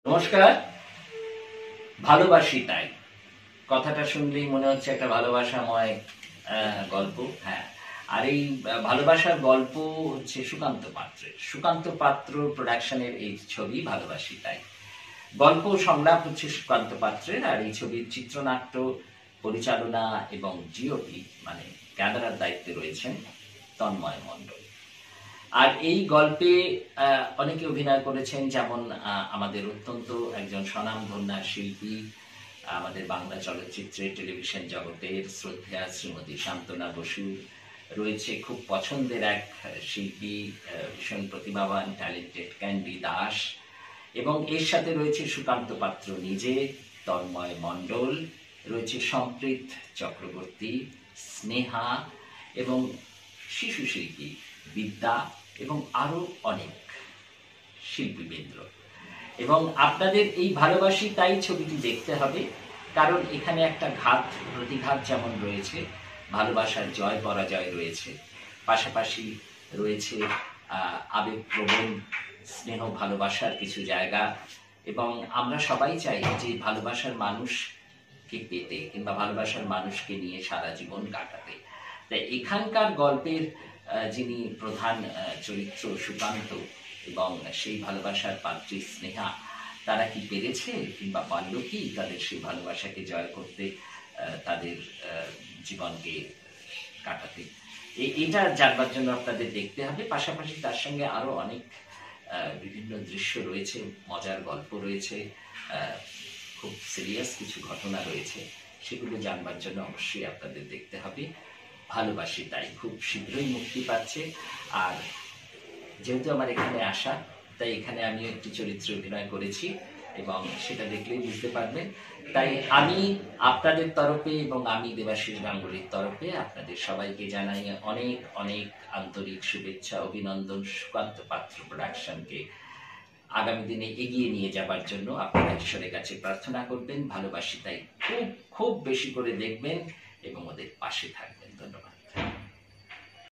নমস্কার। ভালোবাসি তাই কথাটা শুনলেই মনে হচ্ছে একটা ভালোবাসাময় গল্প। হ্যাঁ, আর এই ভালোবাসার গল্প হচ্ছে সুকান্ত পাত্র প্রোডাকশনের এই ছবি ভালোবাসি তাই। গল্প সংলাপ হচ্ছে সুকান্ত পাত্রের, আর এই ছবির চিত্রনাট্য, পরিচালনা এবং জিওপি মানে ক্যামেরার দায়িত্বে রয়েছেন তন্ময় মণ্ডল। আর এই গল্পে অনেকে অভিনয় করেছেন, যেমন আমাদের অত্যন্ত একজন স্বনামধন্য শিল্পী, আমাদের বাংলা চলচ্চিত্রের টেলিভিশন জগতের শ্রদ্ধেয়া শ্রীমতী শান্তনা বসু রয়েছে, খুব পছন্দের এক শিল্পী, ভীষণ প্রতিভাবান ট্যালেন্টেড ক্যান্ডি দাস, এবং এর সাথে রয়েছে সুকান্ত পাত্র নিজে, তন্ময় মণ্ডল, রয়েছে সম্প্রীত চক্রবর্তী, স্নেহা এবং শিশু শিল্পী বিদ্যা এবং আরো অনেক শিল্পীবৃন্দ। এবং আপনাদের এই ভালোবাসি তাই ছবিটি দেখতে হবে, কারণ এখানে একটা ঘাত প্রতিঘাত যেমন রয়েছে, ভালোবাসার জয় পরাজয় রয়েছে, পাশাপাশি রয়েছে আবেগপ্রবণ স্নেহ ভালোবাসার কিছু জায়গা, এবং আমরা সবাই চাই যে ভালোবাসার মানুষকে পেতে কিংবা ভালোবাসার মানুষকে নিয়ে সারা জীবন কাটাতে। তাই এখানকার গল্পের যিনি প্রধান চরিত্র সুকান্ত এবং সেই ভালোবাসার পাত্রী স্নেহা, তারা কি পেরেছে কিংবা পারল কি তাদের সেই ভালোবাসাকে জয় করতে, তাদের জীবনকে কাটাতে, এটা জানবার জন্য আপনাদের দেখতে হবে। পাশাপাশি তার সঙ্গে আরো অনেক বিভিন্ন দৃশ্য রয়েছে, মজার গল্প রয়েছে, খুব সিরিয়াস কিছু ঘটনা রয়েছে, সেগুলো জানবার জন্য অবশ্যই আপনাদের দেখতে হবে। ভালোবাসি তাই খুব শীঘ্রই মুক্তি পাচ্ছে। আর যেহেতু আমার এখানে আসা, তাই এখানে আমি একটি চরিত্রে অভিনয় করেছি এবং সেটা দেখলেই বুঝতে পারবেন। তাই আমি আপনাদের তরফে এবং আমি দেবাশিস গাঙ্গুলির তরফে আপনাদের সবাইকে জানাই অনেক অনেক আন্তরিক শুভেচ্ছা, অভিনন্দন। সুকান্ত পাত্র প্রোডাকশনকে আগামী দিনে এগিয়ে নিয়ে যাবার জন্য আপনারা ঈশ্বরের কাছে প্রার্থনা করবেন। ভালোবাসি তাই খুব খুব বেশি করে দেখবেন এবং ওদের পাশে থাকবেন। ধন্যবাদ।